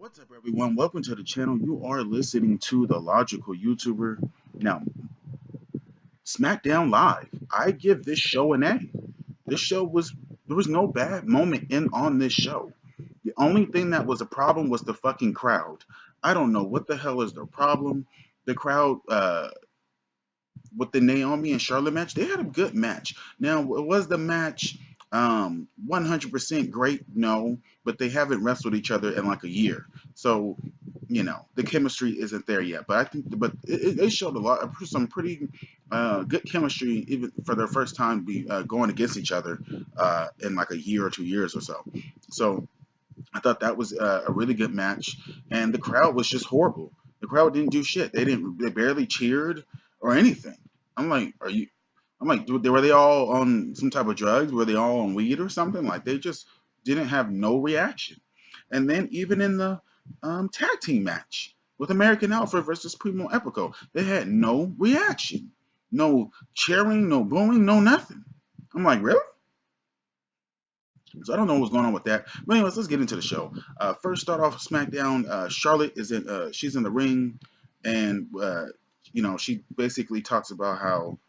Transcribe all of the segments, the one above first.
What's up, everyone? Welcome to the channel. You are listening to the Logical YouTuber. Now, SmackDown Live. I give this show an A. This show was there was no bad moment in on this show. The only thing that was a problem was the fucking crowd. I don't know what the hell is their problem. The crowd, with the Naomi and Charlotte match, they had a good match. Now, was the match 100% great? No, but they haven't wrestled each other in like a year. So, the chemistry isn't there yet. But I think, but they showed a lot, some pretty good chemistry even for their first time going against each other in like a year or 2 years or so. So I thought that was a really good match, and the crowd was just horrible. The crowd didn't do shit. They barely cheered or anything. I'm like, are you? I'm like, were they all on some type of drugs? Were they all on weed or something? Like they just didn't have no reaction. And then even in the tag team match with American Alpha versus Primo Epico, they had no reaction, no cheering, no booing, no nothing. I'm like, really? So I don't know what's going on with that. But anyways, let's get into the show. First, start off SmackDown. Charlotte is in. She's in the ring, and she basically talks about how,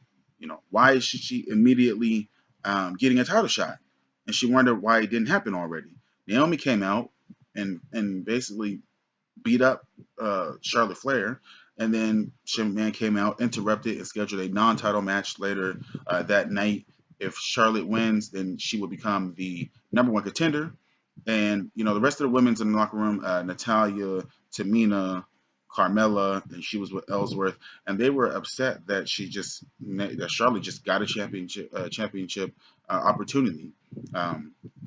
why is she immediately getting a title shot, and she wondered why it didn't happen already. Naomi came out and basically beat up Charlotte Flair, and then Shane McMahon came out, interrupted, and scheduled a non-title match later that night. If Charlotte wins, then she will become the number one contender. And the rest of the women's in the locker room, Natalia, Tamina, Carmella, and she was with Ellsworth, and they were upset that that Charlotte just got a championship opportunity,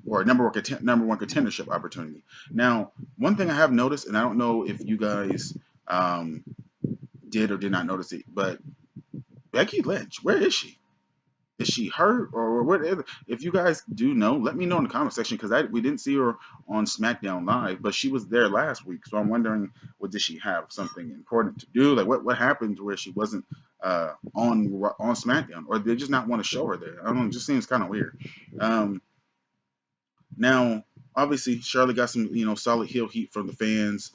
or number one contendership opportunity. Now, one thing I have noticed, and I don't know if you guys did or did not notice it, but Becky Lynch, where is she? Is she hurt or whatever? If you guys do know, let me know in the comment section because we didn't see her on SmackDown Live, but she was there last week. So I'm wondering, what did she have something important to do? Like what happened to where she wasn't on SmackDown, or they just not want to show her there? I don't know. It just seems kind of weird. Um, Now, obviously, Charlotte got some solid heel heat from the fans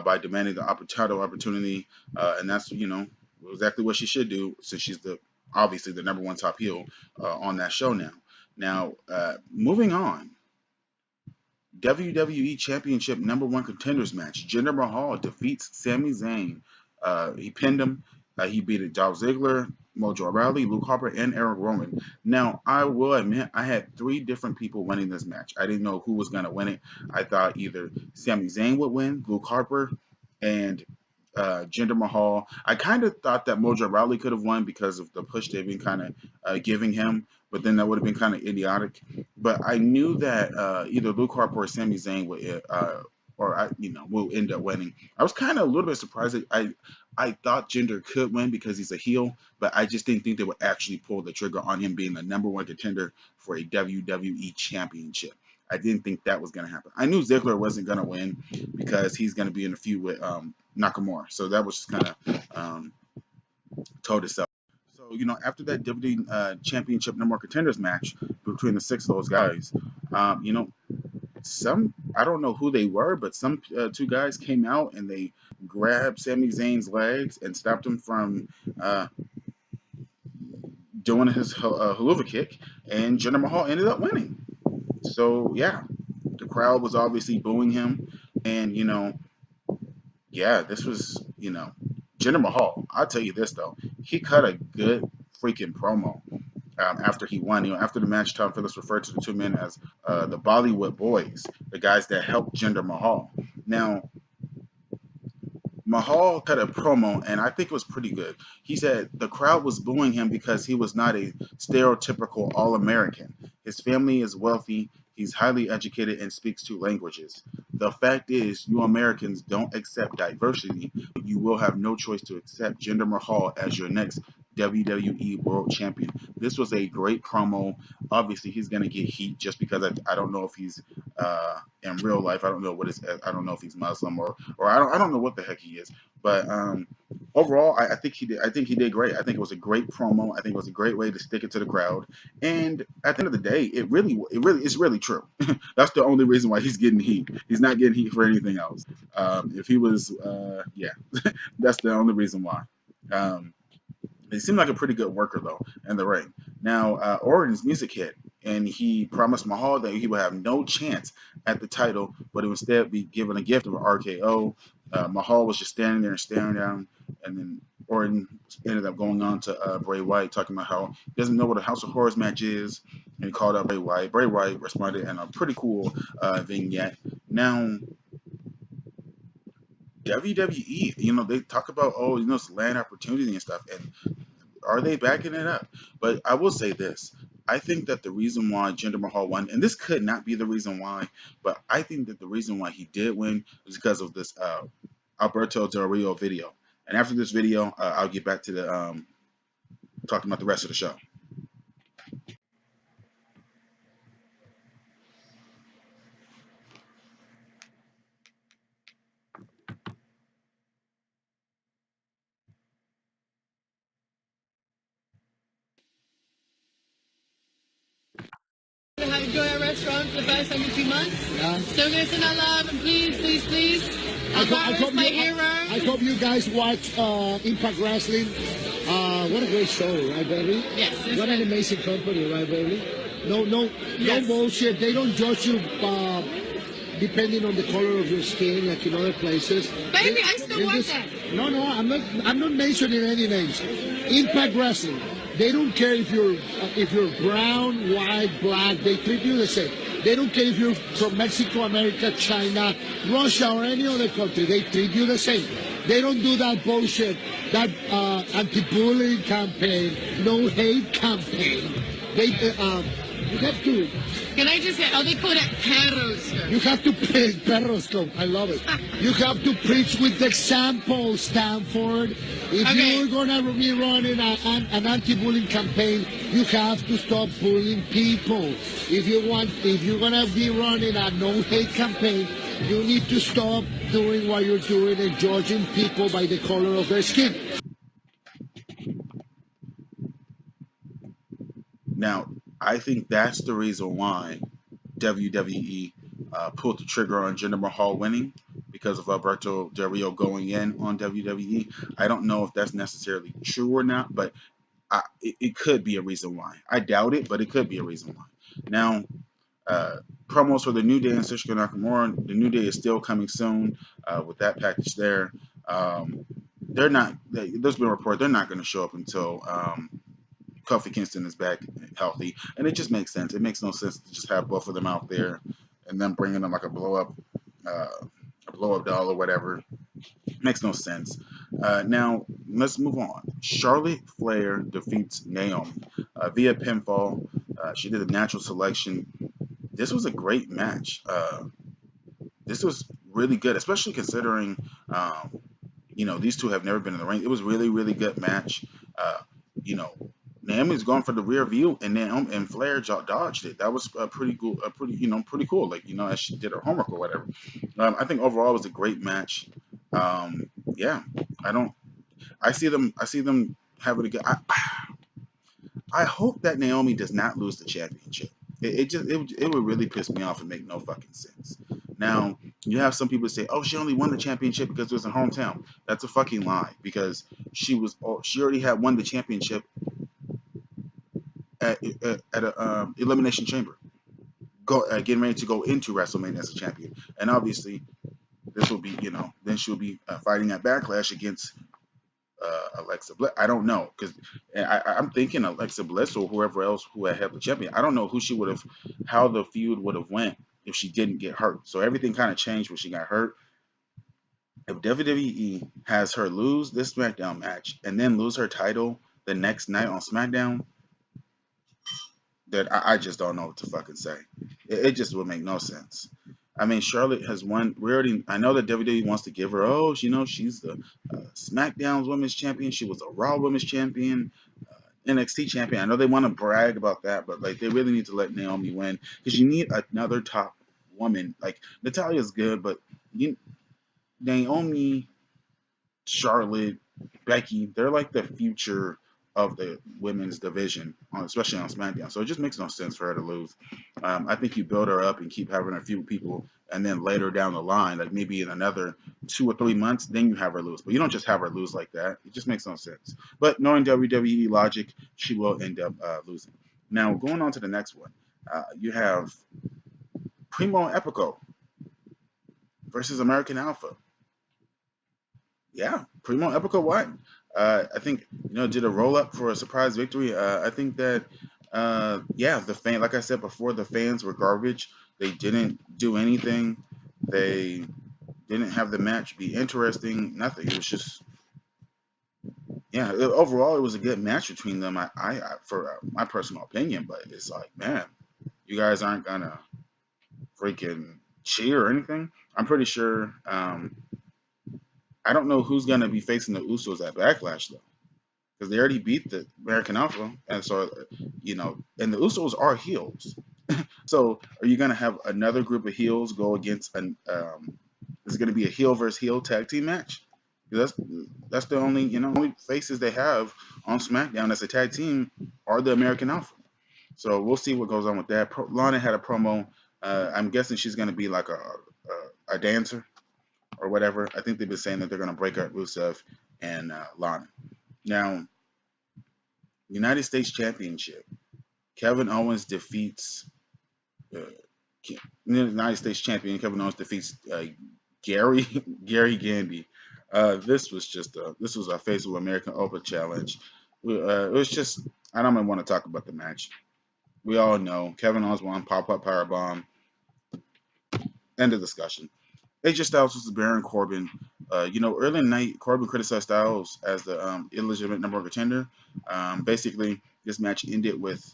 by demanding the title opportunity, and that's exactly what she should do since she's obviously the number one top heel on that show now. Now, moving on, WWE Championship number one contenders match. Jinder Mahal defeats Sami Zayn. He pinned him. He beat Dolph Ziggler, Mojo Rawley, Luke Harper, and Eric Rowan. Now, I will admit, I had three different people winning this match. I didn't know who was going to win it. I thought either Sami Zayn would win, Luke Harper, and Jinder Mahal. I kind of thought that Mojo Rawley could have won because of the push they've been kind of giving him, but then that would have been kind of idiotic. But I knew that either Luke Harper or Sami Zayn would, will end up winning. I was kind of a little bit surprised. I thought Jinder could win because he's a heel, but I just didn't think they would actually pull the trigger on him being the number one contender for a WWE championship. I didn't think that was going to happen. I knew Ziggler wasn't going to win because he's going to be in a feud with Nakamura. So that was just kind of told itself. So, after that WWE Championship number one contenders match between the six of those guys, some, I don't know who they were, but some two guys came out and they grabbed Sami Zayn's legs and stopped him from doing his haluva kick, and Jinder Mahal ended up winning. So yeah, the crowd was obviously booing him, and yeah, this was Jinder Mahal. I'll tell you this though, he cut a good freaking promo after he won. After the match, Tom Phillips referred to the two men as the Bollywood Boys, the guys that helped Jinder Mahal. Now, Mahal cut a promo, and I think it was pretty good. He said the crowd was booing him because he was not a stereotypical All American. His family is wealthy, he's highly educated, and speaks two languages. The fact is, you Americans don't accept diversity. You will have no choice to accept Jinder Mahal as your next WWE World Champion. This was a great promo. Obviously, he's going to get heat just because I don't know if he's in real life. I don't know what I don't know if he's Muslim or I don't know what the heck he is. But overall, I think he did. I think he did great. I think it was a great promo. I think it was a great way to stick it to the crowd. And at the end of the day, it's really true. That's the only reason why he's getting heat. He's not getting heat for anything else. If he was, yeah, that's the only reason why. Um, he seemed like a pretty good worker though in the ring. Now, Orton's music hit, and he promised Mahal that he would have no chance at the title, but he would instead be given a gift of an RKO. Mahal was just standing there and staring down, and then Orton ended up going on to Bray Wyatt, talking about how he doesn't know what a House of Horrors match is, and he called out Bray Wyatt. Bray Wyatt responded in a pretty cool vignette. Now, WWE, they talk about, oh, it's land opportunity and stuff, and are they backing it up? But I will say this. I think that the reason why Jinder Mahal won, and this could not be the reason why, but I think that the reason why he did win was because of this Alberto Del Rio video. And after this video, I'll get back to the talking about the rest of the show. Have enjoyed our restaurant for the past 2 months. Yeah. So listen, I love and please. I hope you guys watch Impact Wrestling. What a great show, right, baby? Yes. What an amazing company, right, baby? No Yes. bullshit. They don't judge you depending on the color of your skin, like in other places. Baby, I still want that. No, I'm not mentioning any names. Impact Wrestling. They don't care if you're brown, white, black. They treat you the same. They don't care if you're from Mexico, America, China, Russia, or any other country. They treat you the same. They don't do that bullshit, that anti-bullying campaign, no hate campaign. You have to. Can I just say, oh, they call that perros. You have to preach, Perroscope. I love it. You have to preach with example, Stanford. If Okay. you're gonna be running an anti-bullying campaign, you have to stop bullying people. If you're gonna be running a no-hate campaign, you need to stop doing what you're doing and judging people by the color of their skin. Now, I think that's the reason why WWE pulled the trigger on Jinder Mahal winning because of Alberto Del Rio going in on WWE. I don't know if that's necessarily true or not, but it could be a reason why. I doubt it, but it could be a reason why. Now, uh, promos for the New Day and Shinsuke Nakamura. The New Day is still coming soon with that package there. They're not. There's been a report they're not going to show up until Kofi Kingston is back healthy, and it just makes sense. It makes no sense to just have both of them out there and then bringing them like uh, a blow up doll or whatever. Makes no sense. Now let's move on. Charlotte Flair defeats Naomi via pinfall. She did a natural selection. This was a great match. This was really good, especially considering these two have never been in the ring. It was really, really good match. Uh, you know, Naomi's going for the rear view, and and Flair dodged it. That was pretty cool. Pretty cool. Like as she did her homework or whatever. I think overall it was a great match. Yeah, I don't. I see them. Having a good. I hope that Naomi does not lose the championship. It would really piss me off and make no fucking sense. Now you have some people say, "Oh, she only won the championship because it was in her hometown." That's a fucking lie because she already had won the championship at a elimination chamber, getting ready to go into WrestleMania as a champion, and obviously this will be then she'll be fighting at Backlash against Alexa Bliss. I don't know because I'm thinking Alexa Bliss or whoever else who had held the champion. I don't know who she would have, how the feud would have went if she didn't get hurt. So everything kind of changed when she got hurt. If WWE has her lose this SmackDown match and then lose her title the next night on SmackDown, that I just don't know what to fucking say. It just would make no sense. I mean, Charlotte has won. I know that WWE wants to give her, she's the SmackDown's Women's Champion. She was a Raw Women's Champion, NXT Champion. I know they want to brag about that, but like they really need to let Naomi win because you need another top woman. Like Natalia's good, but Naomi, Charlotte, Becky, they're like the future of the women's division, especially on SmackDown. So it just makes no sense for her to lose. I think you build her up and keep having a few people, and then later down the line, like maybe in another 2 or 3 months, then you have her lose. But you don't just have her lose like that. It just makes no sense. But knowing WWE logic, she will end up losing. Now, going on to the next one, you have Primo and Epico versus American Alpha. Yeah, Primo Epico won. I think did a roll up for a surprise victory. I think that yeah, the fan, like I said before, the fans were garbage. They didn't do anything. They didn't have the match be interesting. Nothing. It was just yeah. Overall, it was a good match between them. I for my personal opinion, but it's like man, you guys aren't gonna freaking cheer or anything. I'm pretty sure. I don't know who's gonna be facing the Usos at Backlash though, because they already beat the American Alpha, and so and the Usos are heels. So are you gonna have another group of heels go against an? Is it gonna be a heel versus heel tag team match? 'Cause that's the only only faces they have on SmackDown as a tag team are the American Alpha. So we'll see what goes on with that. Lana had a promo. I'm guessing she's gonna be like a dancer or whatever. I think they've been saying that they're gonna break up Rusev and Lana. Now, United States Championship. Kevin Owens defeats uh, United States Champion. Kevin Owens defeats Gary Gandy. This was a Face of American Open challenge. It was just I don't even want to talk about the match. We all know Kevin Owens won pop up power bomb. End of discussion. AJ Styles was Baron Corbin. Early in the night, Corbin criticized Styles as the illegitimate number one contender. Basically, this match ended with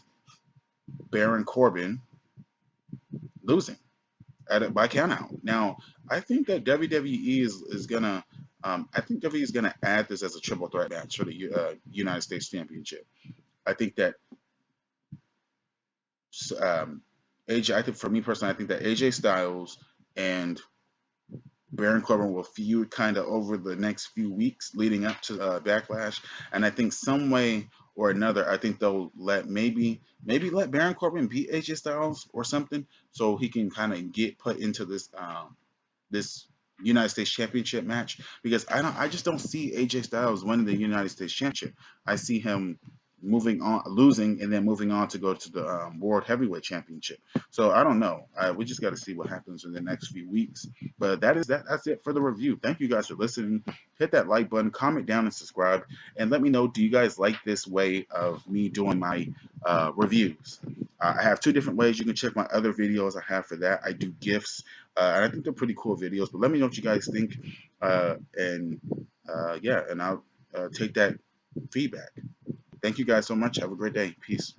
Baron Corbin losing by countout. Now, I think that WWE is gonna. I think WWE is gonna add this as a triple threat match for the United States Championship. I think that AJ. I think for me personally, I think that AJ Styles and Baron Corbin will feud kind of over the next few weeks leading up to Backlash, and I think some way or another, I think they'll maybe let Baron Corbin beat AJ Styles or something, so he can kind of get put into this United States Championship match because I just don't see AJ Styles winning the United States Championship. I see him moving on, losing, and then moving on to go to the World Heavyweight Championship. So I don't know. We just got to see what happens in the next few weeks. But that's it for the review. Thank you guys for listening. Hit that like button, comment down, and subscribe. And let me know, do you guys like this way of me doing my reviews? I have two different ways. You can check my other videos I have for that. I do GIFs, and I think they're pretty cool videos. But let me know what you guys think. Yeah, and I'll take that feedback. Thank you guys so much. Have a great day. Peace.